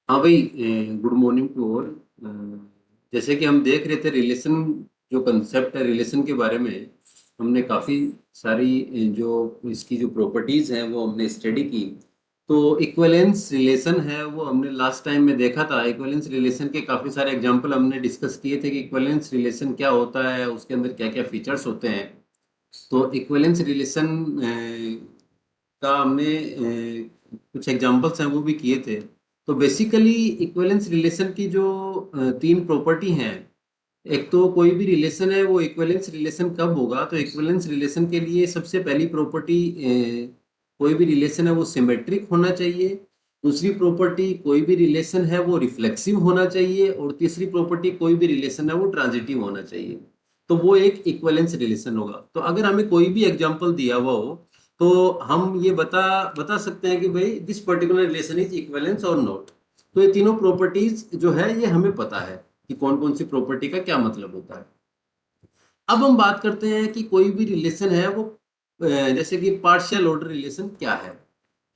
हाँ भाई, good morning to all. जैसे कि हम देख रहे थे रिलेशन, जो कंसेप्ट है रिलेशन के बारे में, हमने काफ़ी सारी जो इसकी जो प्रॉपर्टीज़ हैं वो हमने स्टडी की। तो इक्विवेलेंस रिलेशन है वो हमने लास्ट टाइम में देखा था। इक्विवेलेंस रिलेशन के काफ़ी सारे एग्जांपल हमने डिस्कस किए थे कि इक्विवेलेंस रिलेशन क्या होता है, उसके अंदर क्या क्या फीचर्स होते हैं। तो इक्विवेलेंस रिलेशन का हमने कुछ एग्जांपल्स हैं वो भी किए थे। तो बेसिकली इक्विवेलेंस रिलेशन की जो तीन प्रॉपर्टी हैं। एक तो कोई भी रिलेशन है वो इक्विवेलेंस रिलेशन कब होगा, तो इक्विवेलेंस रिलेशन के लिए सबसे पहली प्रॉपर्टी, कोई भी रिलेशन है वो सिमेट्रिक होना चाहिए। दूसरी प्रॉपर्टी, कोई भी रिलेशन है वो रिफ्लेक्सिव होना चाहिए। और तीसरी प्रॉपर्टी, कोई भी रिलेशन है वो ट्रांजिटिव होना चाहिए। तो वो एक इक्विवेलेंस रिलेशन होगा। तो अगर हमें कोई भी एग्जांपल दिया हुआ हो तो हम ये बता बता सकते हैं कि भाई this particular relation is equivalence और नॉट। तो ये तीनों प्रॉपर्टीज जो है ये हमें पता है कि कौन कौन सी प्रॉपर्टी का क्या मतलब होता है। अब हम बात करते हैं कि कोई भी रिलेशन है वो जैसे कि पार्शियल ऑर्डर रिलेशन क्या है।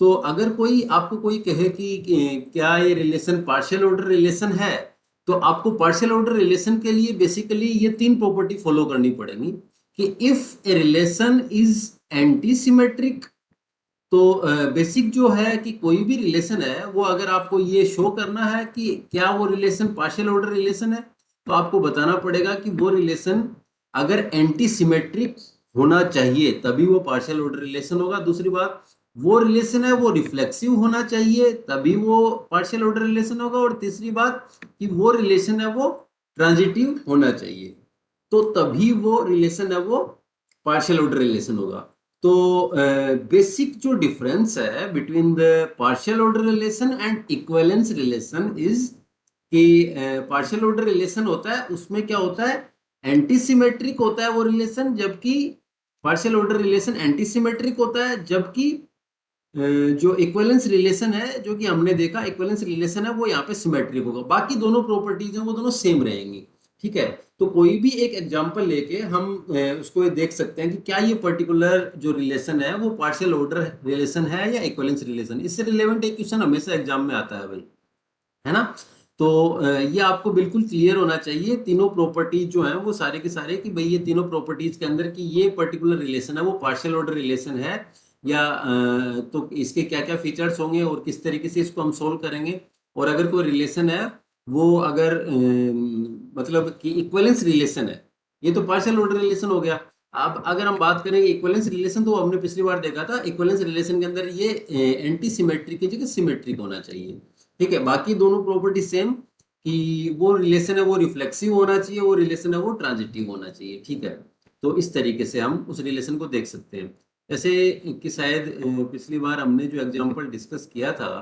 तो अगर कोई आपको कोई कहे कि क्या ये रिलेशन पार्शियल ऑर्डर रिलेशन है, तो आपको पार्शियल ऑर्डर रिलेशन के लिए बेसिकली ये तीन प्रॉपर्टी फॉलो करनी पड़ेगी कि if a relation is anti symmetric. तो बेसिक जो है कि कोई भी रिलेशन है वो अगर आपको ये शो करना है कि क्या वो रिलेशन पार्शियल ऑर्डर रिलेशन है, तो आपको बताना पड़ेगा कि वो रिलेशन अगर एंटी सिमेट्रिक होना चाहिए तभी वो पार्शियल ऑर्डर रिलेशन होगा। दूसरी बात, वो रिलेशन है वो रिफ्लेक्सिव होना चाहिए तभी वो पार्शियल ऑर्डर रिलेशन होगा। और तीसरी बात कि वो रिलेशन है वो ट्रांजिटिव होना चाहिए, तो तभी वो रिलेशन है वो पार्शियल ऑर्डर रिलेशन होगा। तो बेसिक जो डिफरेंस है between the partial order relation and equivalence relation is कि पार्शियल ऑर्डर रिलेशन होता है उसमें क्या होता है, एंटी सिमेट्रिक होता है वो रिलेशन, जबकि partial order relation anti symmetric होता है। जबकि जो इक्विवेलेंस रिलेशन है, जो कि हमने देखा इक्विवेलेंस रिलेशन है वो यहाँ पे सिमेट्रिक होगा। बाकी दोनों प्रॉपर्टीज हैं वो दोनों सेम रहेंगी। ठीक है। तो कोई भी एक एग्जांपल लेके हम उसको ये देख सकते हैं कि क्या ये पर्टिकुलर जो रिलेशन है वो पार्शियल ऑर्डर रिलेशन है या इक्विवेलेंस रिलेशन। इससे रिलेवेंट एक क्वेश्चन हमेशा एग्जाम में आता है भाई, है ना। तो ये आपको बिल्कुल क्लियर होना चाहिए तीनों प्रॉपर्टीज जो हैं वो सारे के सारे, कि भाई ये तीनों प्रॉपर्टीज के अंदर कि ये पर्टिकुलर रिलेशन है वो पार्शियल ऑर्डर रिलेशन है या तो इसके क्या क्या फीचर्स होंगे और किस तरीके से इसको हम सोल्व करेंगे। और अगर कोई रिलेशन है वो अगर मतलब कि इक्विवेलेंस रिलेशन है, ये तो पार्शियल ऑर्डर रिलेशन हो गया। अब अगर हम बात करेंगे इक्विवेलेंस रिलेशन, तो हमने पिछली बार देखा था इक्विवेलेंस रिलेशन के अंदर ये एंटी सिमेट्रिक की जगह सिमेट्रिक होना चाहिए। ठीक है। बाकी दोनों प्रॉपर्टी सेम, कि वो रिलेशन है वो रिफ्लेक्सिव होना चाहिए, वो रिलेशन है वो ट्रांजिटिव होना चाहिए। ठीक है। तो इस तरीके से हम उस रिलेशन को देख सकते हैं। जैसे कि शायद पिछली बार हमने जो एग्जांपल डिस्कस किया था,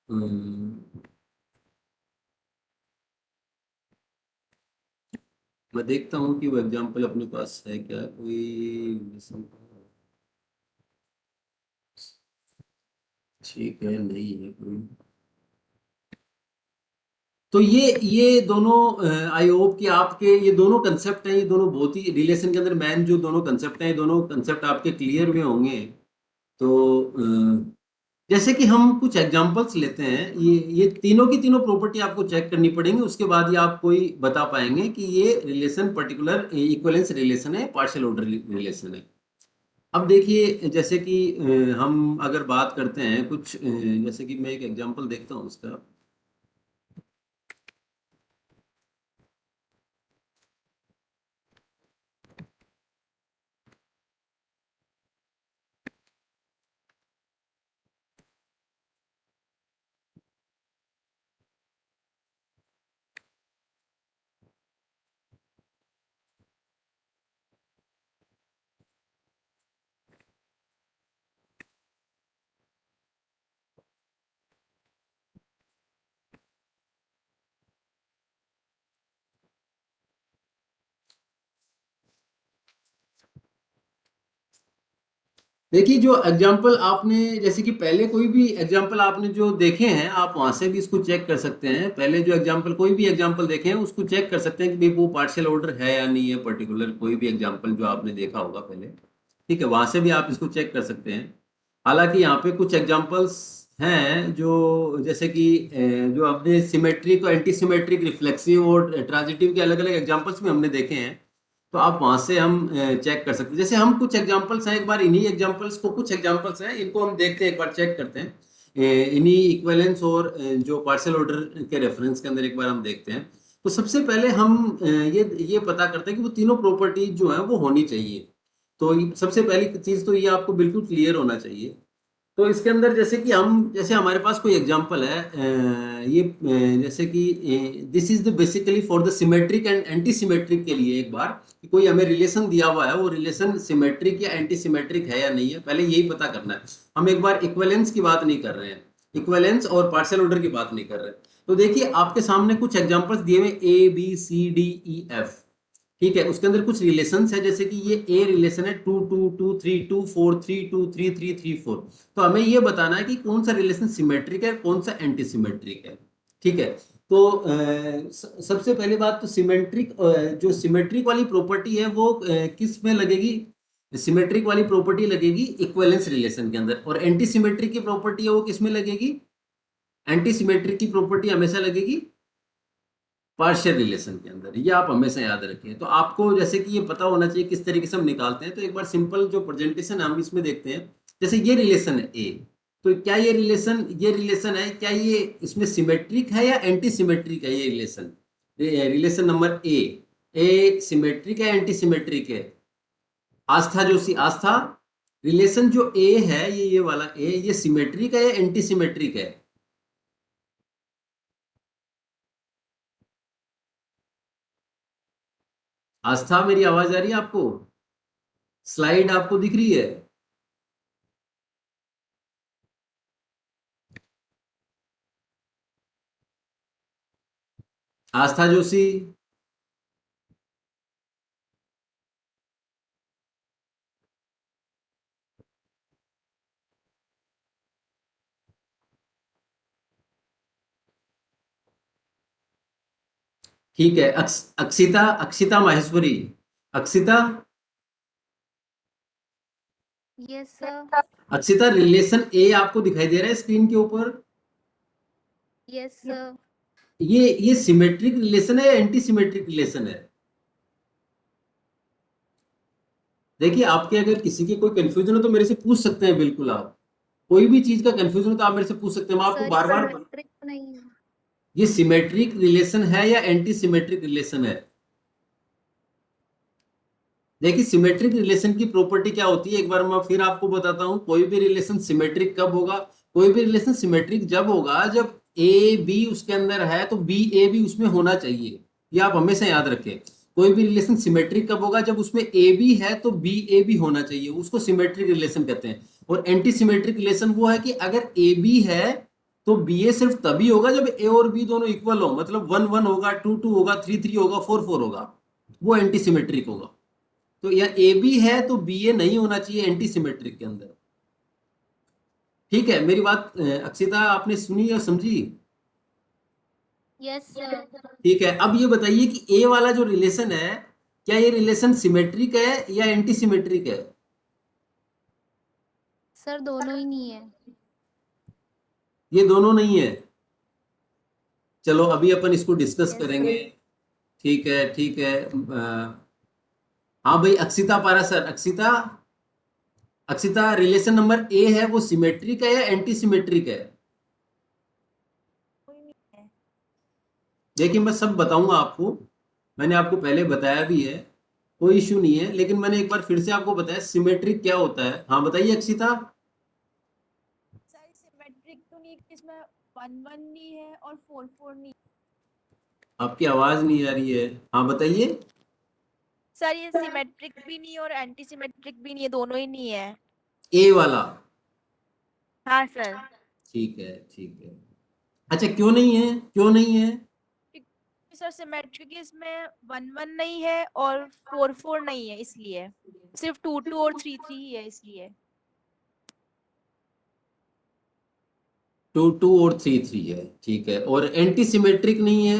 अम, मैं देखता हूँ कि वो एग्जांपल अपने पास है क्या कोई। ठीक है, नहीं है कोई। तो ये दोनों आई होप कि आपके ये दोनों कंसेप्ट हैं, ये दोनों बहुत ही रिलेशन के अंदर मैन जो दोनों कंसेप्ट हैं, ये दोनों कंसेप्ट आपके क्लियर हुए होंगे। तो जैसे कि हम कुछ एग्जांपल्स लेते हैं, ये तीनों की तीनों प्रॉपर्टी आपको चेक करनी पड़ेंगी, उसके बाद ये आप कोई बता पाएंगे कि ये रिलेशन पर्टिकुलर इक्विवेलेंस रिलेशन है पार्शियल ऑर्डर रिलेशन है। अब देखिए जैसे कि हम अगर बात करते हैं कुछ जैसे कि मैं एक एग्जांपल देखता हूँ उसका। देखिए जो एग्जाम्पल आपने, जैसे कि पहले कोई भी एग्जाम्पल आपने जो देखे हैं आप वहां से भी इसको चेक कर सकते हैं। पहले जो एग्जाम्पल कोई भी एग्जाम्पल देखे हैं उसको चेक कर सकते हैं कि भाई वो पार्शियल ऑर्डर है या नहीं है। पर्टिकुलर कोई भी एग्जाम्पल जो आपने देखा होगा पहले, ठीक है, वहां से भी आप इसको चेक कर सकते हैं। हालांकि यहाँ पे कुछ एग्जाम्पल्स हैं जो जैसे कि जो आपने सिमेट्रिक और एंटी सिमेट्रिक रिफ्लेक्सिव और ट्रांजिटिव के अलग अलग एग्जांपल्स भी हमने देखे हैं, तो आप वहां से हम चेक कर सकते हैं। जैसे हम कुछ एग्जांपल्स हैं, एक बार इन्हीं एग्जांपल्स को, कुछ एग्जांपल्स हैं इनको हम देखते हैं, एक बार चेक करते हैं। इन्हीं इक्विवेलेंस और जो पार्शियल ऑर्डर के रेफरेंस के अंदर एक बार हम देखते हैं। तो सबसे पहले हम ये पता करते हैं कि वो तीनों प्रॉपर्टीज जो है वो होनी चाहिए। तो सबसे पहली चीज तो ये आपको बिल्कुल क्लियर होना चाहिए। तो इसके अंदर जैसे कि हम, जैसे हमारे पास कोई एग्जांपल है, जैसे कि this is the basically for the symmetric and anti symmetric के लिए, एक बार कि कोई हमें रिलेशन दिया हुआ है, वो रिलेशन सिमेट्रिक या एंटी सिमेट्रिक है या नहीं है, पहले यही पता करना है। हम एक बार इक्विवेलेंस की बात नहीं कर रहे हैं, इक्विवेलेंस और पार्शियल ऑर्डर की बात नहीं कर रहे हैं। तो देखिए आपके सामने कुछ एग्जांपल्स दिए हुए, A B C D E F, ठीक है। उसके अंदर कुछ रिलेशंस है, जैसे कि ये ए रिलेशन है 2 2 2 3 2 4 3 2 3 3 3 4। तो हमें ये बताना है कि कौन सा रिलेशन सिमेट्रिक है, कौन सा एंटी सिमेट्रिक है, ठीक है। तो सबसे पहली बात तो सिमेट्रिक, जो सिमेट्रिक वाली प्रॉपर्टी है वो किस में लगेगी? सिमेट्रिक वाली प्रॉपर्टी लगेगी इक्विवेलेंस रिलेशन के अंदर, और एंटी सिमेट्रिक की प्रॉपर्टी है वो किस में लगेगी? एंटी सिमेट्रिक की प्रॉपर्टी हमेशा लगेगी पार्शियल रिलेशन के अंदर। ये आप हमेशा याद रखें। तो आपको जैसे कि ये पता होना चाहिए किस तरीके से हम निकालते हैं। तो एक बार सिंपल जो प्रेजेंटेशन हम इसमें देखते हैं, जैसे ये रिलेशन है ए, तो क्या ये रिलेशन है, क्या ये इसमें सिमेट्रिक है या एंटी सिमेट्रिक है? ये relation, relation number A symmetric है एंटी सिमेट्रिक है? आस्था जोशी, आस्था, रिलेशन जो ए है, ये वाला ए, ये सिमेट्रिक है या एंटी सिमेट्रिक है? आस्था, मेरी आवाज आ रही है आपको? स्लाइड आपको दिख रही है? आस्था जोशी, ठीक है। Akshita, Akshita Maheshwari, Akshita, yes sir. Akshita, relation A आपको दिखाई दे रहा है स्क्रीन के ऊपर? Yes sir. ये सिमेट्रिक रिलेशन है या एंटी सिमेट्रिक रिलेशन है? देखिए, आपके अगर किसी के कोई कंफ्यूजन हो तो मेरे से पूछ सकते हैं, बिल्कुल आप कोई भी चीज का कंफ्यूजन हो तो आप मेरे से पूछ सकते हैं, मैं आपको सर ये बार बार। सिमेट्रिक नहीं है। ये सिमेट्रिक रिलेशन है या एंटी सिमेट्रिक रिलेशन है? देखिए, सिमेट्रिक रिलेशन की प्रॉपर्टी क्या होती है, एक बार मैं फिर आपको बताता हूं। कोई भी रिलेशन सिमेट्रिक कब होगा? कोई भी रिलेशन सिमेट्रिक जब होगा जब ए बी उसके अंदर है तो बी ए भी उसमें होना चाहिए। ये आप हमेशा याद रखें। कोई भी रिलेशन सिमेट्रिक कब होगा? जब उसमें ए बी है तो बी ए भी होना चाहिए, उसको सिमेट्रिक रिलेशन कहते हैं। और एंटी सिमेट्रिक रिलेशन वो है कि अगर ए बी है तो बी ए सिर्फ तभी होगा जब ए और बी दोनों इक्वल हो, मतलब 1 1 होगा, 2 2 होगा, 3 3 होगा, 4 4 होगा, वो एंटी सिमेट्रिक होगा। तो या ए बी है तो बी ए नहीं होना चाहिए एंटी सिमेट्रिक के अंदर, ठीक है। मेरी बात अक्षिता आपने सुनी या समझी? Yes sir. ठीक है। अब ये बताइए कि ए वाला जो रिलेशन है, क्या ये रिलेशन सिमेट्रिक है या एंटी सिमेट्रिक है? सर दोनों ही नहीं है। ये दोनों नहीं है। चलो अभी अपन इसको डिस्कस यस करेंगे। सर। ठीक है, ठीक है। हाँ भाई, Akshita Parashar, Akshita, Akshita, relation number A है वो सिमेट्रिक है या एंटी सिमेट्रिक है? कोई नहीं है। देखिए, मैं सब बताऊंगा आपको, मैंने आपको पहले बताया भी है, कोई इश्यू नहीं है, लेकिन मैंने एक बार फिर से आपको बताया सिमेट्रिक क्या होता है। हाँ बताइए अक्षिता। सर सिमेट्रिक तो नहीं, इसमें 1 1 नहीं है और 4 4 नहीं। आपकी आवाज नहीं आ रही है, हाँ बताइए। सर ये सिमेट्रिक भी नहीं और एंटी सिमेट्रिक भी नहीं है, दोनों ही नहीं है। ए वाला? हाँ सर। ठीक है, ठीक है। अच्छा, क्यों नहीं है, क्यों नहीं है? सर सिमेट्रिक इसमें 1 1 नहीं है और 4 4 नहीं है, इसलिए सिर्फ 2 2 और 3 3 ही है इसलिए। 2 2 और 3 3 है, ठीक है। और एंटी सिमेट्रिक नहीं है?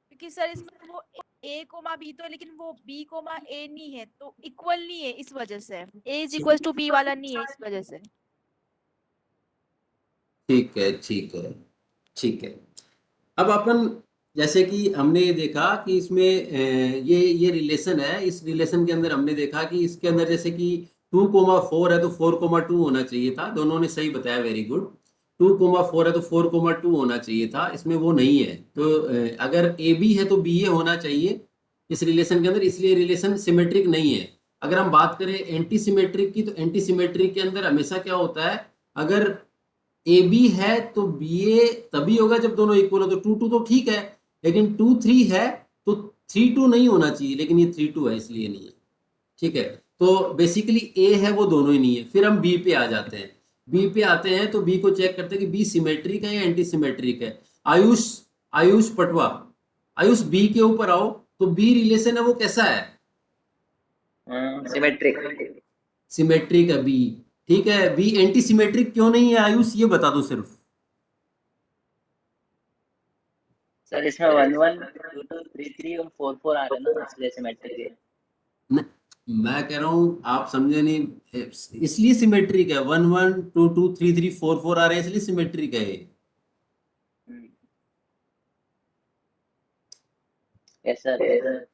क्योंकि सर इसमें वो ए कोमा बी तो है, लेकिन वो बी कोमा ए नहीं है, तो इक्वल नहीं है, इस वजह से ए इज इक्वल टू बी वाला नहीं है, इस वजह से। ठीक है, ठीक है, ठीक है। अब अपन जैसे कि हमने ये देखा कि इसमें ये रिलेशन है, इस रिलेशन के अंदर हमने देखा कि इसके अंदर जैसे कि 2,4 है तो 4,2 होना चाहिए था, दोनों ने सही बताया, वेरी गुड। 2,4 है तो 4,2 होना चाहिए था, इसमें वो नहीं है। तो अगर ए बी है तो बी ए होना चाहिए इस रिलेशन के अंदर, इसलिए रिलेशन सिमेट्रिक नहीं है। अगर हम बात करें एंटी सिमेट्रिक की, तो एंटी सिमेट्रिक के अंदर हमेशा क्या होता है, अगर ए बी है तो बी ए तभी होगा जब दोनों इक्वल हो। तो 2,2 तो ठीक है, लेकिन 2,3 है तो 3,2 नहीं होना चाहिए, लेकिन ये 3,2 है इसलिए नहीं है। ठीक है, तो बेसिकली ए है वो दोनों ही नहीं है। फिर हम बी पे आ जाते हैं। बी पे आते हैं तो बी को चेक करते हैं कि बी सिमेट्रिक है या एंटी सिमेट्रिक है। आयुष आयुष पटवा, आयुष बी के ऊपर आओ। तो बी रिलेशन है वो कैसा है? सिमेट्रिक। सिमेट्रिक है बी। ठीक है, बी एंटी सिमेट्रिक क्यों नहीं है आयुष, ये बता दो सिर्फ। सर इसमें 1 1 2 2 3 3 और 4 4 आ रहे हैं ना, इसलिए सिमेट्रिक है। न, मैं कह रहा हूँ आप समझे नहीं, इसलिए सिमेट्रिक है। 1 1 2 2 3 3 4 4 आ रहे हैं, इसलिए सिमेट्रिक है ये। Yes sir.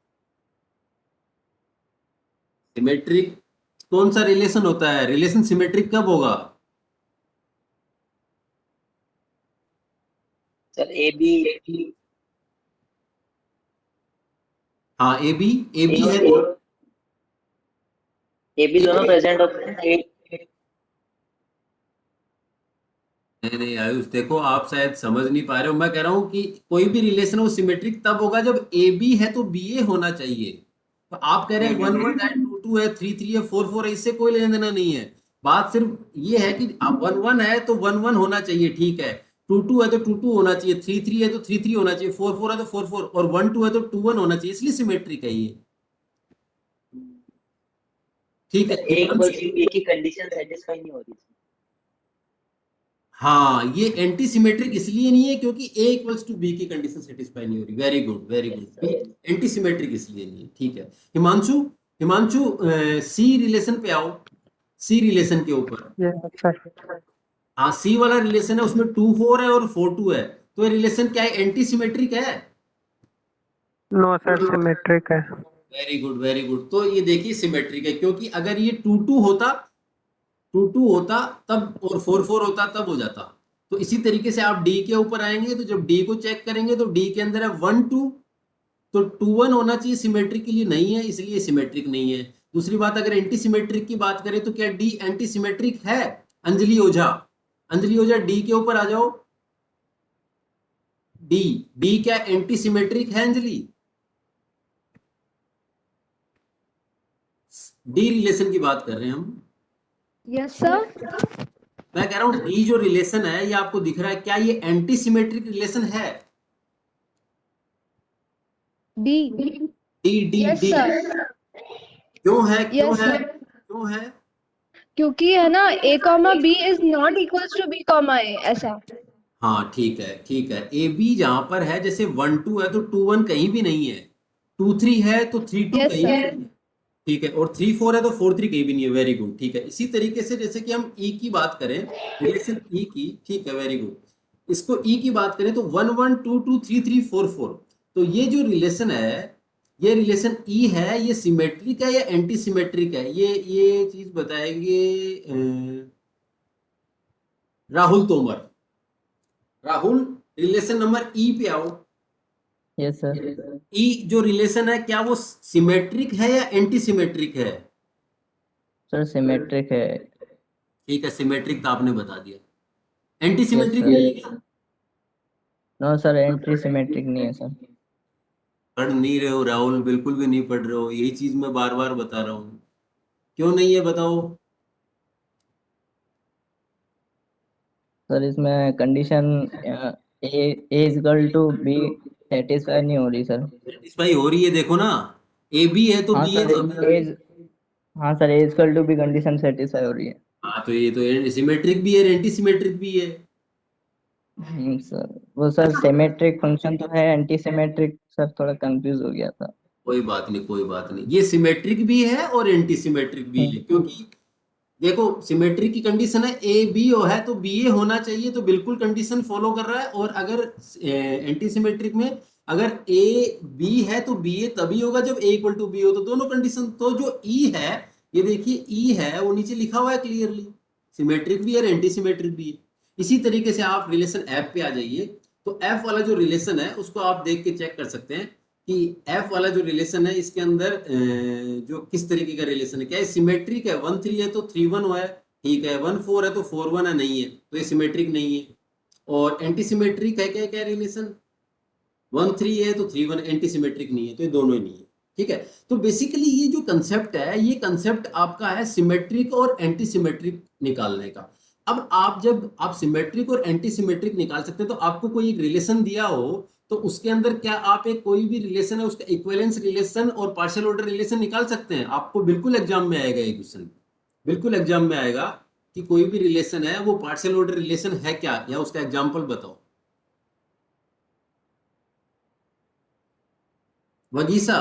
सिमेट्रिक कौन सा रिलेशन होता है? रिलेशन सिमेट्रिक कब होगा? सर ए बी हाँ, ए बी है तो ए बी दोनों प्रेजेंट होते हैं। नहीं नहीं आयुष, देखो आप शायद समझ नहीं पा रहे हो। मैं कह रहा हूँ कि कोई भी रिलेशन वो सिमेट्रिक तब होगा जब ए बी है तो बी ए होना चाहिए। तो आप कह रहे हैं 1 1 है, 2 2 है, 3 3 है, 4 4 है, इससे कोई लेना देना नहीं है। बात सिर्फ ये है कि आप 1 1 है तो 1 1 होना चाहिए, ठीक है। 2 2 है तो 2 2 होना चाहिए, 3 3 है तो 3 3 होना चाहिए, 4 4 है तो 4 4, और 1 2 है तो 2 1 होना चाहिए, इसलिए सिमेट्रिक है ये। ठीक है, ए इक्वल्स टू बी की कंडीशन सेटिस्फाई नहीं हो रही। हाँ, ये एंटी सिमेट्रिक इसलिए नहीं है क्योंकि ए इक्वल्स टू बी की कंडीशन सेटिस्फाई नहीं हो रही। Very good, very good. Anti symmetric इसलिए नहीं है, ठीक है। हिमांशु, हिमांशु सी रिलेशन पे आओ। सी रिलेशन के ऊपर। हाँ, सी वाला रिलेशन है, उसमें 2 4 है और 4 2 है। तो ये रिलेशन क्या है? एंटी सिमेट्रिक है? नो सर, सिमेट्रिक है। Very good, very good. तो ये देखिए सिमेट्रिक है, क्योंकि अगर ये 2 2 होता, 2 2 होता तब, और 4 4 होता तब हो जाता। तो इसी तरीके से आप डी के ऊपर आएंगे, तो जब डी को चेक करेंगे तो डी के अंदर है 1 2, तो 2 1 होना चाहिए, सिमेट्रिक के लिए नहीं है, इसलिए सिमेट्रिक नहीं है। दूसरी बात, अगर एंटी सिमेट्रिक की बात करें तो क्या डी एंटी सिमेट्रिक है? अंजलि ओझा, अंजलि ओझा डी के ऊपर आ जाओ। डी, डी क्या एंटी सिमेट्रिक है अंजलि? डी रिलेशन की बात कर रहे हैं हम। Yes sir. मैं कह रहा हूं डी जो रिलेशन है ये आपको दिख रहा है, क्या ये एंटी सिमेट्रिक रिलेशन है? D. D D yes D sir. क्यों है, क्यों Yes, है, sir. क्यों है? क्योंकि है ना a comma b is not equals to b comma a, ऐसा। हाँ ठीक है, ठीक है। ए बी जहां पर है, जैसे 1 2 है तो 2 1 कहीं भी नहीं है, 2 3 है तो 3 2 Yes, कहीं भी sir. नहीं है, ठीक है, और 3 4 है तो 4 3 कहीं भी नहीं है। वेरी गुड, ठीक है। इसी तरीके से जैसे कि हम ई की बात करें, रिलेशन ई की, ठीक है, वेरी गुड। इसको ई की बात करें तो 1 1 2 2 3 3 4 4। तो ये जो रिलेशन है, ये रिलेशन ई है, ये सिमेट्रिक है या एंटी सिमेट्रिक है? ये चीज बताएंगे राहुल तोमर। राहुल, रिलेशन नंबर ई पे आओ। Yes sir. ई जो रिलेशन है, क्या वो सिमेट्रिक है या एंटी सिमेट्रिक है? सर सिमेट्रिक है। ठीक है, सिमेट्रिक तो आपने बता दिया। Anti symmetric sir. नहीं है? नो सर, एंटी सिमेट्रिक नहीं है सर। पढ़ नहीं रहे हो राहुल, बिल्कुल भी नहीं पढ़ रहे हो, यही चीज मैं बार बार बता रहा हूँ। क्यों नहीं है बताओ? सर इसमें condition A is equal to B satisfy नहीं हो रही सर। सेटिस्फाई हो रही है, देखो ना, ए बी है तो हाँ बी सर, है। एज हाँ sir, A equal to B condition satisfy हो रही है। हाँ, तो ये तो सिमेट्रिक भी है, एंटी सिमेट्रिक भी है। सर वो सर सिमेट्रिक फंक्शन तो है, एंटी सिमेट्रिक सर थोड़ा कंफ्यूज हो गया था। कोई बात नहीं, कोई बात नहीं। ये सिमेट्रिक भी है और एंटी सिमेट्रिक भी है, क्योंकि देखो सिमेट्री की कंडीशन है ए बी ओ है तो बी ए होना चाहिए, तो बिल्कुल कंडीशन फॉलो कर रहा है। और अगर एंटी सिमेट्रिक में अगर ए बी है तो बी ए तभी होगा जब ए इक्वल टू बी हो। तो दोनों कंडीशन, तो जो ई है, ये देखिए ई है वो नीचे लिखा हुआ है क्लियरली, सिमेट्रिक भी है एंटी सिमेट्रिक भी है। इसी तरीके से आप रिलेशन एफ पे आ जाइए, तो एफ वाला जो रिलेशन है उसको आप देख के चेक कर सकते हैं कि एफ वाला जो रिलेशन है इसके अंदर जो किस तरीके का रिलेशन है, क्या है सिमेट्रिक है, 1 3 है तो 3 1 है, ठीक है, 1 4 है तो 4 1 है, नहीं है तो ये सिमेट्रिक नहीं है। और एंटी सिमेट्रिक है क्या, क्या रिलेशन 1 3 है तो 3 1, एंटी सिमेट्रिक नहीं है तो ये दोनों ही नहीं है, ठीक है। तो बेसिकली ये जो कंसेप्ट है, ये कंसेप्ट आपका है सिमेट्रिक और एंटी सिमेट्रिक निकालने का। अब आप जब आप सिमेट्रिक और एंटी सिमेट्रिक निकाल सकते हैं, तो आपको कोई एक रिलेशन दिया हो तो उसके अंदर क्या आप एक कोई भी रिलेशन है उसका इक्विवेलेंस रिलेशन और पार्शियल ऑर्डर रिलेशन निकाल सकते हैं। आपको बिल्कुल एग्जाम में आएगा ये क्वेश्चन, बिल्कुल एग्जाम में आएगा कि कोई भी रिलेशन है वो पार्शियल ऑर्डर रिलेशन है क्या, या उसका एग्जाम्पल बताओ। वगीसा,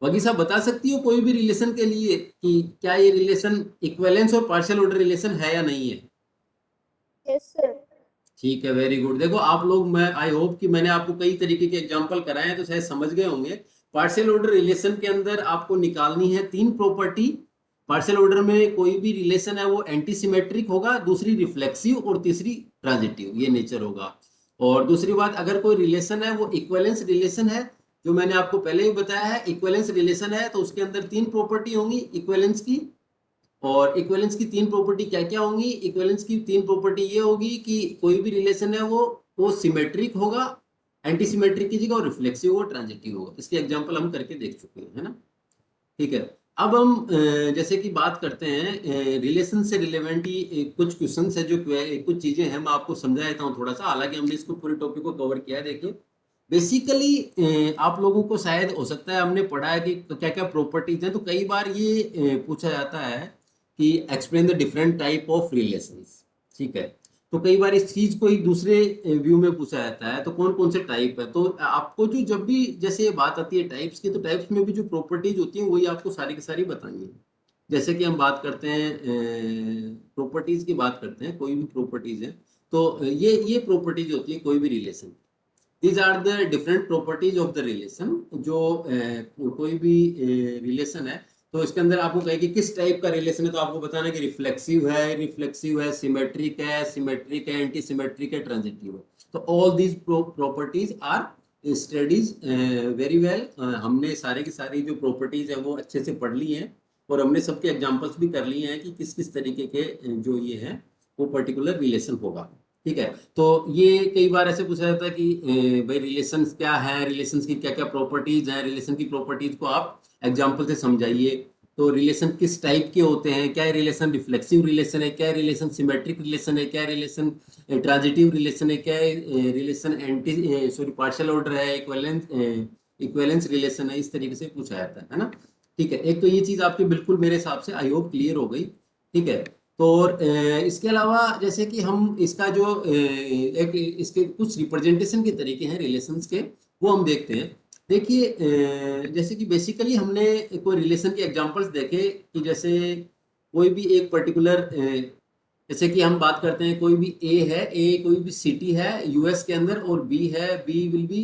वगीसा बता सकती हो कोई भी रिलेशन के लिए कि क्या ये रिलेशन इक्विवेलेंस और पार्शियल ऑर्डर रिलेशन है या नहीं है? Yes sir. ठीक है, वेरी गुड। देखो आप लोग, मैं आई होप कि मैंने आपको कई तरीके के एग्जांपल कराए हैं तो शायद समझ गए होंगे। पार्शियल ऑर्डर रिलेशन के अंदर आपको निकालनी है 3 प्रॉपर्टी। पार्शियल ऑर्डर में कोई भी रिलेशन है वो एंटी सिमेट्रिक होगा, दूसरी रिफ्लेक्सिव और तीसरी ट्रांजिटिव, ये नेचर होगा। और दूसरी बात, अगर कोई रिलेशन है वो इक्विवेलेंस रिलेशन है, जो मैंने आपको पहले ही बताया है, इक्विवेलेंस रिलेशन है तो उसके अंदर 3 प्रॉपर्टी होंगी इक्विवेलेंस की। और इक्विवेलेंस की 3 प्रॉपर्टी क्या क्या होंगी? इक्विवेलेंस की 3 प्रॉपर्टी ये होगी कि कोई भी रिलेशन है वो सिमेट्रिक होगा, एंटी सिमेट्रिक की जगह, और रिफ्लेक्सिव और ट्रांजिटिव होगा। इसके एग्जांपल हम करके देख चुके हैं, है ना, ठीक है। अब हम जैसे कि बात करते हैं रिलेशन से रिलेवेंट ही कुछ क्वेश्चंस है, जो कुछ चीजें हैं मैं आपको समझा देता हूँ थोड़ा सा, हालांकि हमने इसको पूरे टॉपिक को कवर किया है। देखिए बेसिकली आप लोगों को शायद हो सकता है हमने पढ़ा है कि क्या क्या प्रॉपर्टीज हैं, तो कई बार ये पूछा जाता है कि explain the different type of relations, ठीक है। तो कई बार इस चीज को एक दूसरे व्यू में पूछा जाता है, तो कौन कौन से टाइप है। तो आपको जो जब भी जैसे बात आती है टाइप्स की, तो टाइप्स में भी जो प्रॉपर्टीज होती हैं वही आपको सारी की सारी बतानी है। जैसे कि हम बात करते हैं प्रॉपर्टीज की बात करते हैं, कोई भी प्रॉपर्टीज है तो ये प्रॉपर्टीज होती है कोई भी relation. These are the different properties of the relation. जो कोई भी रिलेशन है तो इसके अंदर आपको कहे कि किस टाइप का रिलेशन है, तो आपको बताना है कि रिफ्लेक्सिव है, सिमेट्रिक है, एंटी सिमेट्रिक है, ट्रांजिटिव है। तो all these properties are studies very well. हमने सारे की सारी जो प्रॉपर्टीज है वो अच्छे से पढ़ ली हैं, और हमने सबके एग्जांपल्स भी कर लिए हैं कि किस किस तरीके के जो ये है वो पर्टिकुलर रिलेशन होगा, ठीक है। तो ये कई बार ऐसे पूछा जाता है कि भाई रिलेशन क्या है, रिलेशन की क्या क्या प्रॉपर्टीज हैं, रिलेशन की प्रॉपर्टीज को आप एग्जाम्पल से समझाइए। तो रिलेशन किस टाइप के होते हैं, क्या रिलेशन रिफ्लेक्सिव रिलेशन है, क्या रिलेशन सिमेट्रिक रिलेशन है, क्या रिलेशन ट्रांजिटिव रिलेशन है, क्या रिलेशन पार्शियल ऑर्डर है, इक्विवेलेंस रिलेशन है, इस तरीके से पूछा जाता है ना, ठीक है। एक तो ये चीज आपकी बिल्कुल मेरे हिसाब से आई होप क्लियर हो गई, ठीक है। तो इसके अलावा जैसे कि हम इसका जो एक इसके कुछ रिप्रेजेंटेशन के तरीके हैं रिलेशंस के, वो हम देखते हैं। देखिए जैसे कि बेसिकली हमने कोई रिलेशन के एग्जांपल्स देखे कि जैसे कोई भी एक पर्टिकुलर, जैसे कि हम बात करते हैं कोई भी ए है, ए कोई भी सिटी है यूएस के अंदर, और बी है, बी विल बी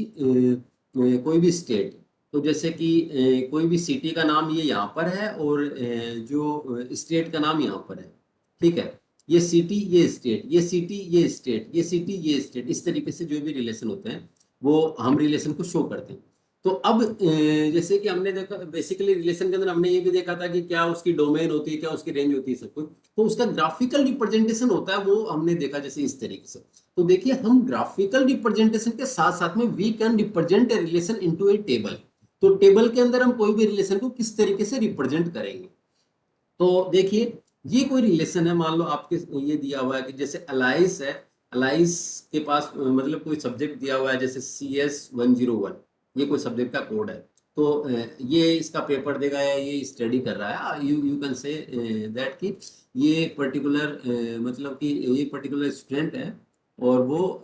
कोई भी स्टेट। तो जैसे कि कोई भी सिटी का नाम ये यहाँ पर है, और जो स्टेट का नाम यहाँ पर है, ठीक है। ये सिटी, ये स्टेट, ये सिटी, ये स्टेट, ये सिटी, ये स्टेट, इस तरीके से जो भी रिलेशन होते हैं वो हम रिलेशन को शो करते हैं। तो अब जैसे कि हमने देखा बेसिकली रिलेशन के अंदर हमने ये भी देखा था कि क्या उसकी डोमेन होती है, क्या उसकी रेंज होती है, सब कुछ। तो उसका ग्राफिकल रिप्रेजेंटेशन होता है, वो हमने देखा जैसे इस तरीके से। तो देखिए हम ग्राफिकल रिप्रेजेंटेशन के साथ साथ में we can represent a relation into a table. तो टेबल के अंदर हम कोई भी रिलेशन को किस तरीके से रिप्रेजेंट करेंगे। तो देखिए ये कोई रिलेशन है, मान लो आपके ये दिया हुआ है कि जैसे अलाइस है, अलाइस के पास मतलब कोई सब्जेक्ट दिया हुआ है जैसे CS101, ये कोई सब्जेक्ट का कोड है। तो ये इसका पेपर देगा या ये स्टडी कर रहा है, यू कैन से दैट कि ये पर्टिकुलर मतलब कि ये पर्टिकुलर स्टूडेंट है, और वो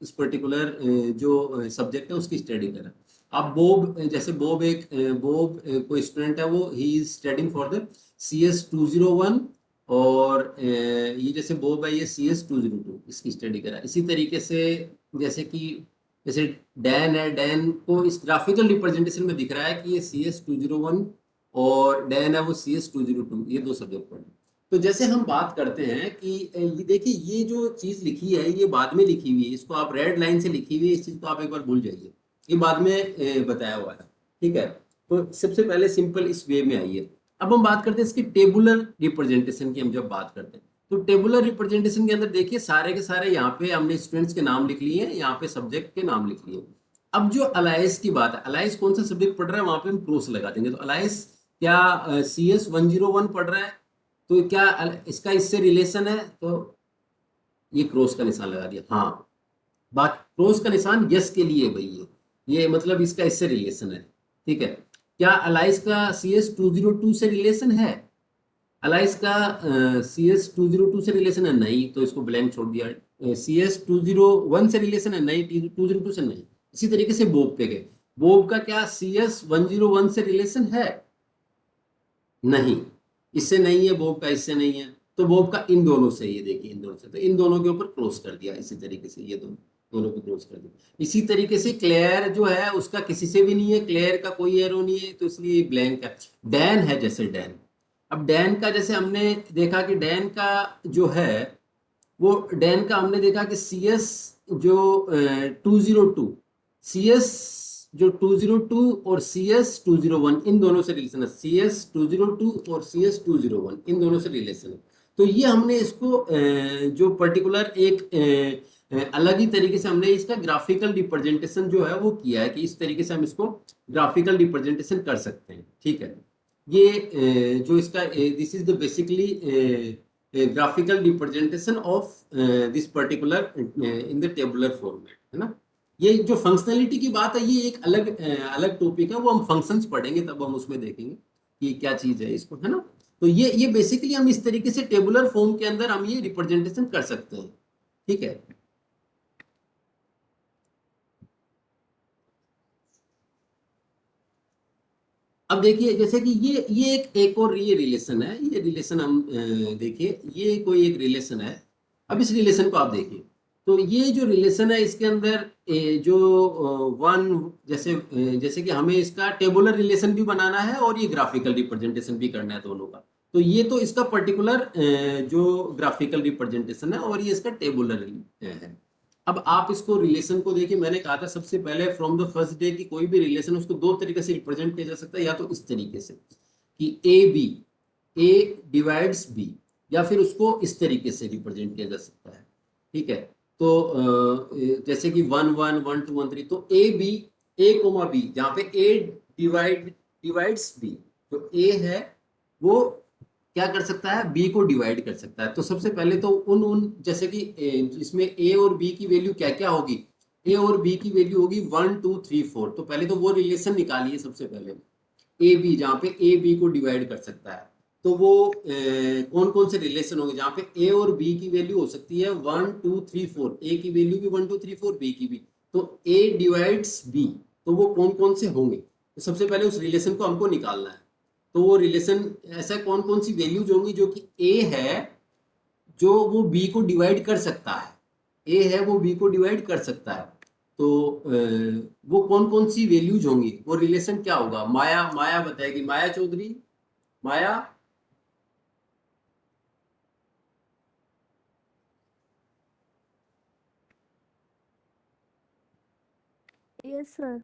इस पर्टिकुलर जो सब्जेक्ट है उसकी स्टडी कर रहा है। अब बोब, जैसे बोब एक कोई स्टूडेंट है, वो he is studying for the CS201 और ये जैसे बोब है, ये CS202 इसकी स्टडी करा। इसी तरीके से जैसे डैन है, डैन को इस ग्राफिकल रिप्रेजेंटेशन में दिख रहा है कि ये CS201 और डैन है वो CS202, ये दो सब्जेक्ट पढ़े। तो जैसे हम बात करते हैं कि ये देखिए, ये जो चीज़ लिखी है ये बाद में लिखी हुई है, इसको आप रेड लाइन से लिखी हुई है, इस चीज़ को आप एक बार भूल जाइए, ये बाद में बताया हुआ है, ठीक है। तो सबसे पहले सिंपल इस वे में आइए। अब हम बात करते हैं इसकी टेबुलर रिप्रेजेंटेशन की। हम जब बात करते हैं तो टेबुलर रिप्रेजेंटेशन के अंदर देखिए सारे के सारे यहाँ पे हमने स्टूडेंट्स के नाम लिख लिए हैं, यहाँ पे सब्जेक्ट के नाम लिख लिए। अब जो अलाइस की बात है, अलाइस कौन सा सब्जेक्ट पढ़ रहा है वहां पे हम क्रॉस लगा देंगे। तो अलाइस क्या CS101 पढ़ रहा है, तो क्या इसका इससे रिलेशन है, तो ये क्रॉस का निशान लगा दिया। हाँ, बात क्रॉस का निशान यस के लिए भाई, ये मतलब इसका इससे रिलेशन है, ठीक है। क्या अलाइस का CS202 से रिलेशन है? अलाइस का CS202 से रिलेशन है? नहीं, तो इसको ब्लैंक छोड़ दिया। CS201 से रिलेशन है? नहीं, 202 से नहीं। इसी तरीके से बोब पे गए, बोब का क्या CS101 से रिलेशन है? नहीं, इससे नहीं है बोब का, इससे नहीं है, तो बोब का इन दोनों से, ये देखिए इन दोनों से, तो इन दोनों के ऊपर क्लोज कर दिया। इसी तरीके से ये दोनों को क्लोज कर दिया। इसी तरीके से क्लेयर जो है उसका किसी से भी नहीं है, क्लेयर का कोई एरो नहीं है, तो इसलिए ब्लैंक है। डैन है, जैसे डैन, अब डैन का जैसे हमने देखा कि डैन का जो है वो, डैन का हमने देखा कि CS जो 202, CS जो 202 और CS201 इन दोनों से रिलेशन है। CS202 और CS201 इन दोनों से रिलेशन है। तो ये हमने इसको जो पर्टिकुलर एक अलग ही तरीके से हमने इसका ग्राफिकल रिप्रेजेंटेशन जो है वो किया है कि इस तरीके से हम इसको ग्राफिकल रिप्रेजेंटेशन कर सकते हैं, ठीक है। ये जो इसका this is the basically graphical representation of this particular in the tabular format, है ना। ये जो फंक्शनैलिटी की बात है ये एक अलग टॉपिक है, वो हम फंक्शंस पढ़ेंगे तब हम उसमें देखेंगे कि क्या चीज है इसको, है ना। तो ये बेसिकली हम इस तरीके से टेबुलर फॉर्म के अंदर हम ये रिप्रेजेंटेशन कर सकते हैं, ठीक है। अब देखिए जैसे कि ये एक और ये रिलेशन है, ये रिलेशन हम देखिए, ये कोई एक रिलेशन है। अब इस रिलेशन को आप देखिए, तो ये जो रिलेशन है इसके अंदर जो वन जैसे कि हमें इसका टेबुलर रिलेशन भी बनाना है और ये ग्राफिकल रिप्रेजेंटेशन भी करना है दोनों का। तो ये तो इसका पर्टिकुलर जो ग्राफिकल रिप्रेजेंटेशन है और ये इसका टेबुलर है। अब आप इसको रिलेशन को देखिए, मैंने कहा था सबसे पहले फ्रॉम द फर्स्ट डे कि कोई भी रिलेशन उसको दो तरीके से रिप्रेजेंट किया जा सकता है, या तो इस तरीके से कि ए डिवाइड्स बी, या फिर उसको इस तरीके से रिप्रेजेंट किया जा सकता है, ठीक है। तो जैसे कि 1 1 1 2 1 3, तो ए कोमा बी, जहाँ पे ए डिवाइड्स बी, तो ए है वो क्या कर सकता है, बी को डिवाइड कर सकता है। तो सबसे पहले तो उन जैसे कि इसमें ए और बी की वैल्यू क्या क्या होगी, ए और बी की वैल्यू होगी 1 2 3 4। तो पहले तो वो रिलेशन निकालिए सबसे पहले, ए बी, जहाँ पे ए बी को डिवाइड कर सकता है। तो वो कौन कौन से रिलेशन होंगे जहाँ पे ए और बी की वैल्यू हो सकती है 1 2 3 4, ए की वैल्यू भी 1 2 3 4, बी की भी, तो ए डिवाइड्स बी, तो वो कौन कौन से होंगे। तो सबसे पहले उस रिलेशन को हमको निकालना है। तो वो रिलेशन ऐसा कौन कौन सी वैल्यूज होंगी जो कि ए है जो वो बी को डिवाइड कर सकता है, ए है वो बी को डिवाइड कर सकता है। तो वो कौन कौन सी वैल्यूज होंगी, वो रिलेशन क्या होगा, माया बताएगी, माया चौधरी, माया। Yes sir.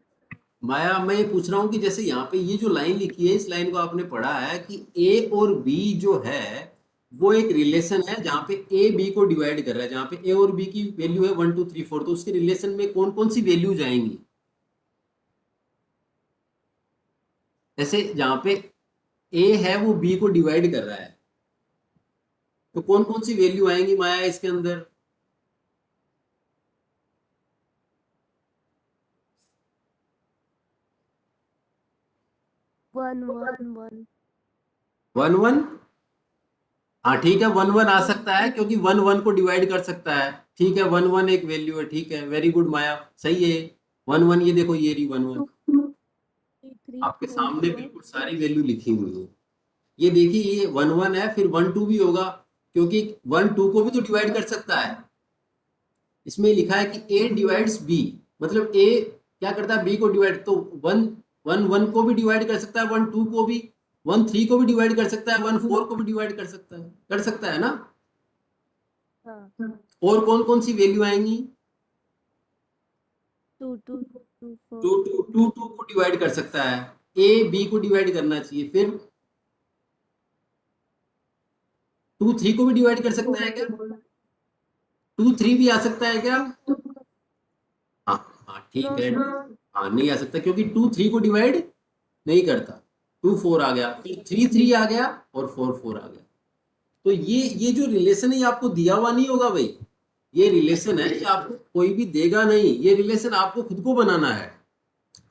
माया, मैं ये पूछ रहा हूँ कि जैसे यहाँ पे ये जो लाइन लिखी है, इस लाइन को आपने पढ़ा है कि ए और बी जो है वो एक रिलेशन है जहाँ पे ए बी को डिवाइड कर रहा है, जहाँ पे ए और बी की वैल्यू है 1 2 3 4। तो उसके रिलेशन में कौन कौन सी वैल्यूज आएंगी, जैसे जहाँ पे ए है वो बी को डिवाइड कर रहा है, तो कौन कौन सी वैल्यू आएंगी माया इसके अंदर। 1 1 1 1 1, हाँ ठीक है, 1 1 आ सकता है क्योंकि 1 1 को डिवाइड कर सकता है, ठीक है। 1 1 एक वैल्यू है, ठीक है, वेरी गुड माया, सही है। 1 1, ये देखो ये रही 1 1, 2 3 आपके सामने बिल्कुल सारी वैल्यू लिखी हुई है। ये देखिए ये 1 1 है, फिर 1 2 भी होगा, क्योंकि 1 2 को भी तो डिवाइड कर सकता है। इसमें लिखा है कि ए डिवाइड्स बी, मतलब ए क्या करता है बी को डिवाइड, तो 1 1 1 को भी डिवाइड कर सकता है, 1 2 को भी, 1 3 को भी डिवाइड कर सकता है, 1 4 को भी डिवाइड कर सकता है ना। हाँ। और कौन कौन सी वैल्यू आएंगी? 2 2 2 4 2 2 को डिवाइड कर सकता है, ए बी को डिवाइड करना चाहिए, फिर 2 3 को भी डिवाइड कर सकता है क्या? 2 3 भी आ सकता है क्या? हाँ हाँ ठीक है, हाँ नहीं आ सकता क्योंकि 2 3 को डिवाइड नहीं करता। 2 4 आ गया, फिर 3 3 आ गया और 4 4 आ गया। तो ये जो रिलेशन है ये आपको दिया हुआ नहीं होगा भाई, ये रिलेशन है, ये आपको कोई भी देगा नहीं, ये रिलेशन आपको खुद को बनाना है।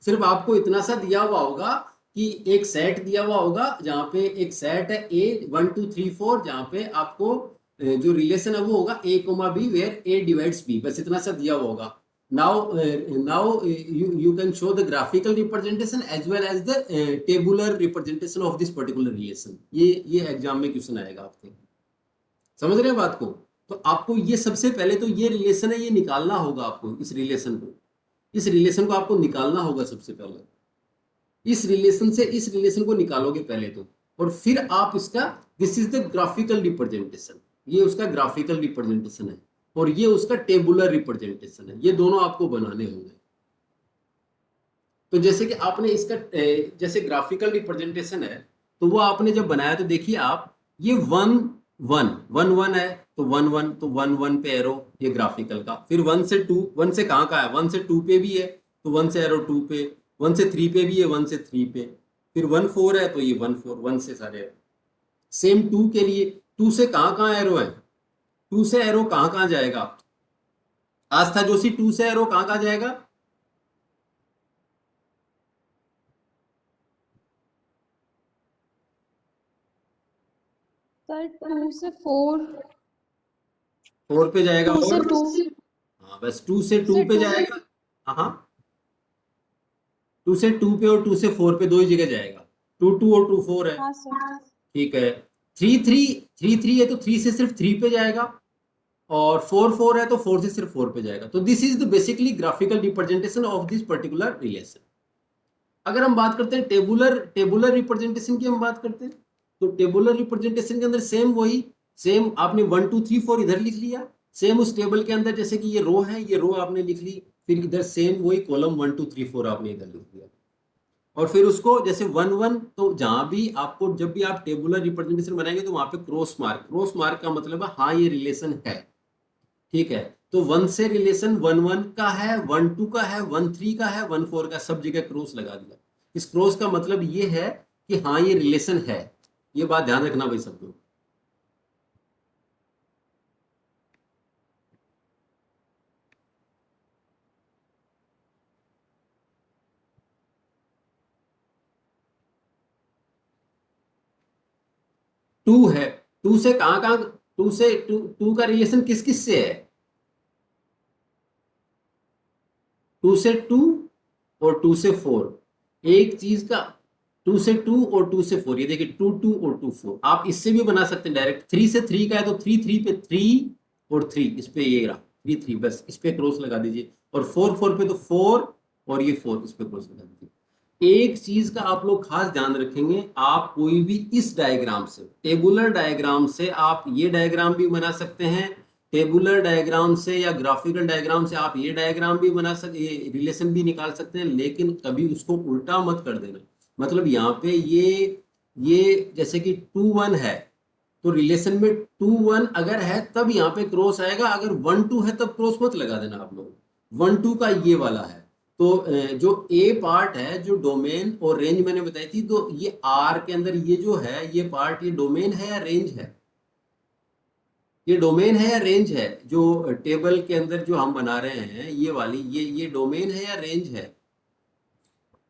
सिर्फ आपको इतना सा दिया हुआ होगा कि एक सेट दिया हुआ होगा जहाँ पे एक सेट है ए 1 2 3 4, जहाँ पे आपको जो रिलेशन है वो होगा A comma B where A divides B, बस इतना सा दिया हुआ होगा। now you can show the graphical representation as well as the tabular representation of this particular relation। ये एग्जाम में क्वेश्चन आएगा आपके, समझ रहे हैं बात को। तो आपको ये सबसे पहले तो ये रिलेशन है ये निकालना होगा आपको, इस रिलेशन को आपको निकालना होगा सबसे पहले। इस रिलेशन को निकालोगे पहले तो, और फिर आप इसका this is the graphical representation, ये उसका ग्राफिकल रिप्रेजेंटेशन है और ये उसका टेबुलर रिप्रेजेंटेशन है, ये दोनों आपको बनाने होंगे। तो जैसे कि आपने इसका जैसे ग्राफिकल रिप्रेजेंटेशन है तो वो आपने जब बनाया तो देखिए आप ये 1 1 1 1 है तो 1 1, तो 1 1 पे एरो ये ग्राफिकल का, फिर 1 से 2, 1 से कहाँ है 1 से 2 पे भी है तो 1 से एरो 2 पे, 1 से 3 पे भी है 1 से 3 पे, फिर 1 4 है तो ये 1 4, 1 से सारे एरो। सेम 2 के लिए 2 से कहाँ एरो है, 2 से एरो कहाँ जाएगा? आस्था जोशी 2 से एरो कहाँ जाएगा? सर 2 से 4 पे जाएगा 2 से और 2 हाँ बस 2 से 2 पे जाएगा। हाँ 2 से 2 पे और 2 से 4 पे दो ही जगह जाएगा, 2 2 और 2 4 है। हाँ सर। ठीक है, 3 3 है तो 3 से सिर्फ 3 पे जाएगा, और 4 4 है तो 4 से सिर्फ 4 पे जाएगा। तो this is the basically graphical representation of this particular relation. अगर हम बात करते हैं टेबुलर रिप्रेजेंटेशन की हम बात करते हैं, तो टेबुलर रिप्रेजेंटेशन के अंदर सेम आपने 1 2 3 4 इधर लिख लिया, सेम उस टेबल के अंदर जैसे कि ये रो है, ये रो आपने लिख ली, फिर इधर सेम वही कॉलम 1 2 3 4 आपने इधर लिख दिया, और फिर उसको जैसे 1 1, तो जहां भी आपको जब भी आप टेबुलर रिप्रेजेंटेशन बनाएंगे तो वहां पे क्रॉस मार्क का मतलब है हाँ ये रिलेशन है। ठीक है, तो 1 से रिलेशन 1 1 का है, 1 2 का है, 1 3 का है, 1 4 का, सब जगह क्रॉस लगा दिया। इस क्रॉस का मतलब ये है कि हाँ ये रिलेशन है, ये बात ध्यान रखना भाई सब लोग। टू है, टू से कहाँ टू का रिलेशन किस किस से है? 2 से 2 और 2 से 4, एक चीज का 2 से 2 और 2 से 4, ये देखिए 2 2 और 2 4। आप इससे भी बना सकते हैं डायरेक्ट, 3 से 3 का है तो 3 3 पे 3 और 3, इस पे ये रहा 3 3, बस इस पे क्रॉस लगा दीजिए, और 4 4 पे तो 4 और ये 4, इस पे क्रॉस लगा दीजिए। एक चीज का आप लोग खास ध्यान रखेंगे, आप कोई भी इस डायग्राम से, टेबुलर डायग्राम से आप ये डायग्राम भी बना सकते हैं, टेबुलर डायग्राम से या ग्राफिकल डायग्राम से आप ये डायग्राम भी बना सकते, ये रिलेशन भी निकाल सकते हैं, लेकिन कभी उसको उल्टा मत कर देना। मतलब यहाँ पे ये जैसे कि 2 1 है तो रिलेशन में 2 1 अगर है तब यहाँ पे क्रॉस आएगा, अगर 1 2 है तब क्रॉस मत लगा देना आप लोग। 1 2 का ये वाला है, तो जो ए पार्ट है, जो डोमेन और रेंज मैंने बताई थी, तो ये आर के अंदर ये जो है ये पार्ट, ये डोमेन है या रेंज है? ये डोमेन है या रेंज है? जो टेबल के अंदर जो हम बना रहे हैं ये वाली, ये डोमेन है या रेंज है?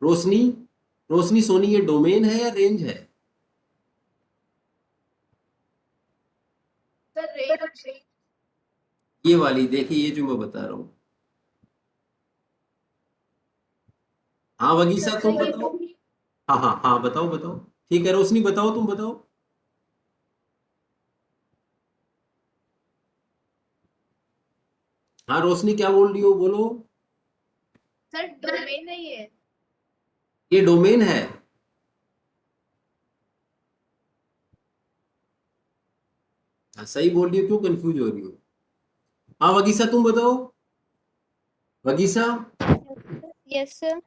रोशनी सोनी, ये डोमेन है या रेंज है? ये वाली देखिए, ये जो मैं बता रहा हूँ। हाँ वगीसा तुम बताओ। हाँ बताओ। ठीक है, रोशनी बताओ, तुम बताओ। हाँ रोशनी क्या बोल रही हो, बोलो। सर डोमेन नहीं है। ये डोमेन है। हाँ सही बोल रही हो, क्यों कंफ्यूज हो रही हो? हाँ वगीसा तुम बताओ, वगीसा। Yes sir.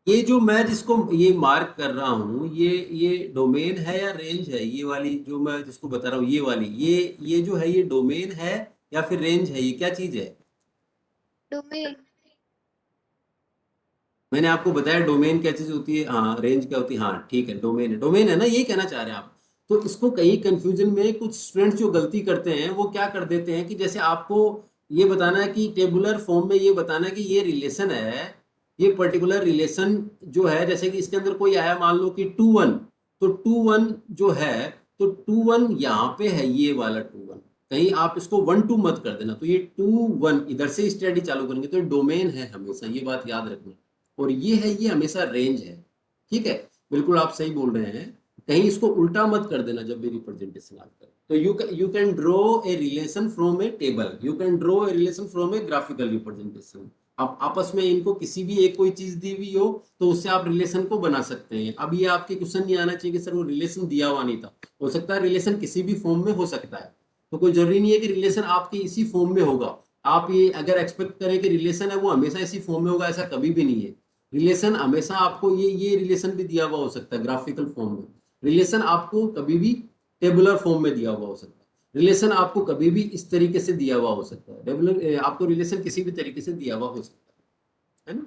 ये जो मैं जिसको ये मार्क कर रहा हूँ, ये डोमेन है या रेंज है? ये वाली जो मैं जिसको बता रहा हूँ, ये वाली, ये जो है, ये डोमेन है या फिर रेंज है? ये क्या चीज है? डोमेन। मैंने आपको बताया डोमेन क्या चीज होती है, हाँ रेंज क्या होती है, हाँ ठीक है, डोमेन है ना, यही कहना चाह रहे हैं आप। तो इसको कहीं कंफ्यूजन में कुछ स्टूडेंट्स जो गलती करते हैं वो क्या कर देते हैं कि जैसे आपको ये बताना है कि टेबुलर फॉर्म में ये बताना है कि ये रिलेशन है, ये पर्टिकुलर रिलेशन जो है, जैसे कि इसके अंदर कोई आया मान लो कि 2 1, तो 2 1 जो है, तो 2 1 यहाँ पे है, ये वाला 2 1, कहीं आप इसको 1 2 मत कर देना, तो ये 2 1 इधर से स्टडी चालू करेंगे तो ये डोमेन है हमेशा, ये बात याद रखना। और ये है, ये हमेशा रेंज है। ठीक है, बिल्कुल आप सही बोल रहे हैं, कहीं इसको उल्टा मत कर देना जब भी रिप्रेजेंटेशन आप करें। तो you can draw a relation from A table, you can draw a relation from A graphical representation. आप आपस में इनको किसी भी एक कोई चीज दी हुई हो तो उससे आप रिलेशन को बना सकते हैं। अब ये आपके क्वेश्चन नहीं आना चाहिए कि सर वो रिलेशन दिया हुआ नहीं था, हो सकता है रिलेशन किसी भी फॉर्म में हो सकता है, तो कोई जरूरी नहीं है कि रिलेशन आपके इसी फॉर्म में होगा। आप ये अगर एक्सपेक्ट करें कि रिलेशन है वो हमेशा इसी फॉर्म में होगा, ऐसा कभी भी नहीं है। रिलेशन हमेशा आपको ये रिलेशन भी दिया हुआ हो सकता है ग्राफिकल फॉर्म में, रिलेशन आपको कभी भी टेबुलर फॉर्म में दिया हुआ हो सकता है, रिलेशन आपको कभी भी इस तरीके से दिया हुआ हो सकता है, टेबुलर आपको रिलेशन किसी भी तरीके से दिया हुआ हो सकता है ना।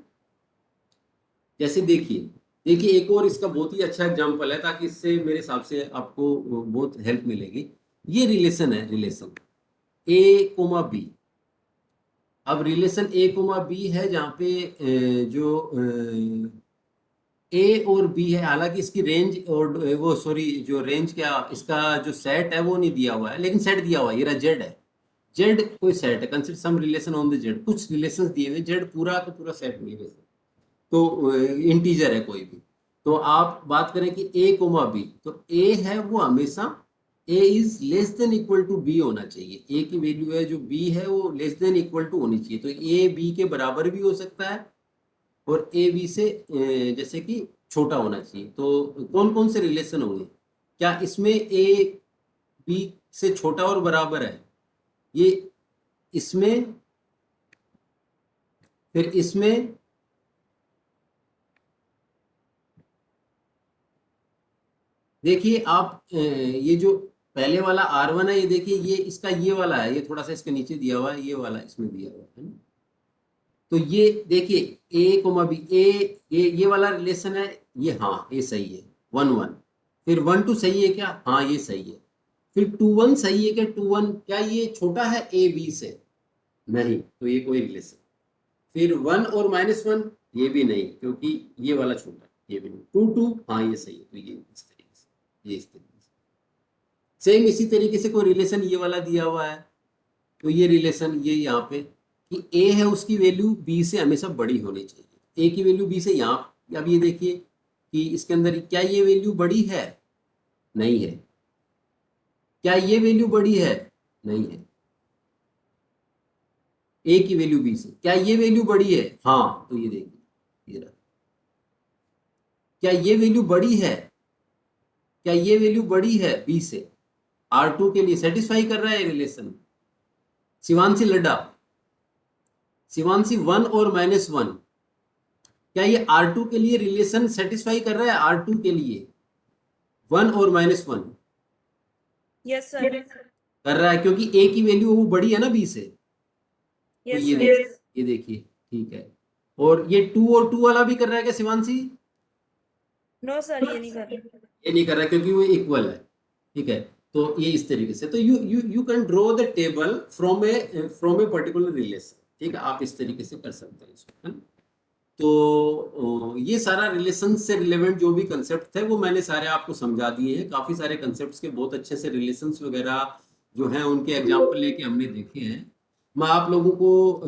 जैसे देखिए एक और इसका बहुत ही अच्छा एग्जांपल है, ताकि इससे मेरे हिसाब से आपको बहुत हेल्प मिलेगी। ये रिलेशन है, रिलेशन A, B। अब रिलेशन A, B है जहाँ पे जो ए और बी है, हालांकि इसकी रेंज और वो सॉरी जो रेंज क्या इसका जो सेट है वो नहीं दिया हुआ है, लेकिन सेट दिया हुआ है, ये रहा जेड है, जेड कोई सेट है, consider some relation on the Z, कुछ रिलेशंस दिए हुए, जेड पूरा का पूरा सेट नहीं है वैसे, तो इंटीजर है कोई भी। तो आप बात करें कि A, B, तो ए है वो हमेशा A is less than equal to B होना चाहिए, ए की वैल्यू है जो बी है वो लेस देन इक्वल टू होनी चाहिए, तो ए बी के बराबर भी हो सकता है और ए बी से जैसे कि छोटा होना चाहिए। तो कौन कौन से रिलेशन होंगे? क्या इसमें ए बी से छोटा और बराबर है? ये इसमें, फिर इसमें, देखिए आप ये जो पहले वाला R1 है, ये देखिए ये इसका ये वाला है, ये थोड़ा सा इसके नीचे दिया हुआ है, ये वाला इसमें दिया हुआ है ना। तो ये देखिए A, B, ये वाला रिलेशन है, ये हाँ ये सही है 1 1, फिर 1 2 सही है क्या? हाँ ये सही है, फिर 2 1 सही है क्या? 2 1 क्या ये छोटा है A B से? नहीं, तो ये कोई रिलेशन। फिर 1 और -1 ये भी नहीं, क्योंकि ये वाला छोटा है, ये भी नहीं। 2 2 हाँ ये सही है, तो ये इस तरीके से, ये इस तरीके से। सेम इसी तरीके से कोई रिलेशन ये वाला दिया हुआ है, तो ये रिलेशन ये यहाँ पे कि ए है उसकी वैल्यू बी से हमेशा बड़ी होनी चाहिए, ए की वैल्यू बी से, यहाँ अब ये देखिए कि इसके अंदर क्या ये वैल्यू बड़ी है? नहीं है। क्या ये वैल्यू बड़ी है? नहीं है। ए की वैल्यू बी से, क्या ये वैल्यू बड़ी है? हाँ, तो ये देखिए ये रहा। क्या ये वैल्यू बड़ी है? क्या ये वैल्यू बड़ी है बी से? R2 के लिए सेटिस्फाई कर रहा है रिलेशन? शिवांशी लड्डा, शिवांशी 1 और -1, क्या ये R2 के लिए रिलेशन सेटिस्फाई कर रहा है? R2 के लिए 1 और -1 यस सर। कर रहा है, क्योंकि ए की वैल्यू वो बड़ी है ना बी से। तो यस ये देखिए, ये देखिए ठीक है। और ये 2 और 2 वाला भी कर रहा है क्या शिवांशी? नो सर, ये नहीं कर रहे। ये नहीं कर रहा क्योंकि वो इक्वल है। ठीक है, तो ये इस तरीके से, तो you can draw the table from a particular relation. ठीक है, आप इस तरीके से कर सकते हैं इसको, है ना। तो ये सारा रिलेशन से रिलेवेंट जो भी कंसेप्ट थे वो मैंने सारे आपको समझा दिए हैं। काफी सारे कंसेप्ट्स के बहुत अच्छे से रिलेशंस वगैरह जो हैं उनके एग्जांपल लेके हमने देखे हैं। मैं आप लोगों को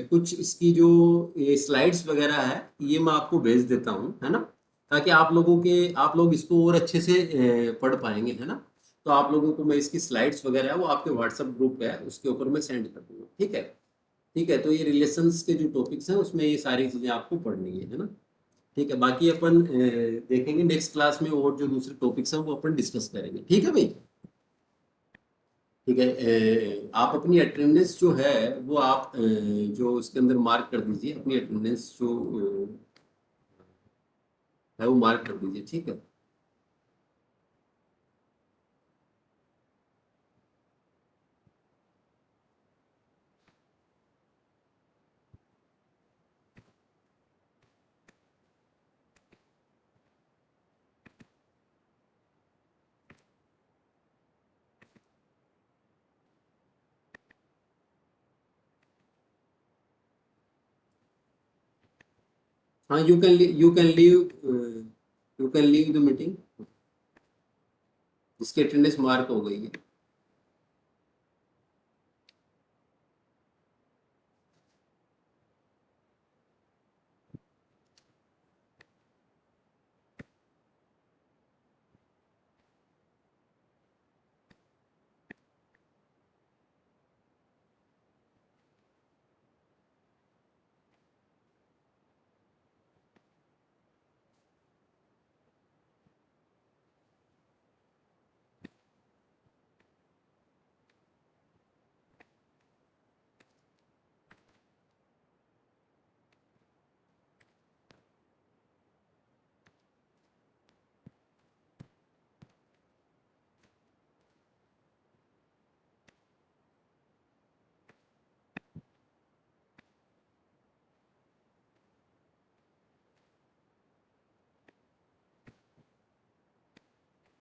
कुछ इसकी जो स्लाइड्स वगैरह है ये मैं आपको भेज देता हूँ, है ना। ताकि आप लोग इसको और अच्छे से पढ़ पाएंगे, है ना। तो आप लोगों को मैं इसकी स्लाइड्स वगैरह है वो आपके व्हाट्सएप ग्रुप पे है, उसके ऊपर मैं सेंड कर दूंगा, ठीक है। ठीक है, तो ये रिलेशंस के जो टॉपिक्स हैं उसमें ये सारी चीज़ें आपको पढ़नी है ना। ठीक है, बाकी अपन देखेंगे नेक्स्ट क्लास में और जो दूसरे टॉपिक्स हैं वो अपन डिस्कस करेंगे, ठीक है भाई। ठीक है, आप अपनी अटेंडेंस जो है वो आप जो इसके अंदर मार्क कर दीजिए, अपनी अटेंडेंस जो है वो मार्क कर दीजिए, ठीक है। हाँ, you can leave the meeting. इसकी अटेंडेंस मार्क हो गई है।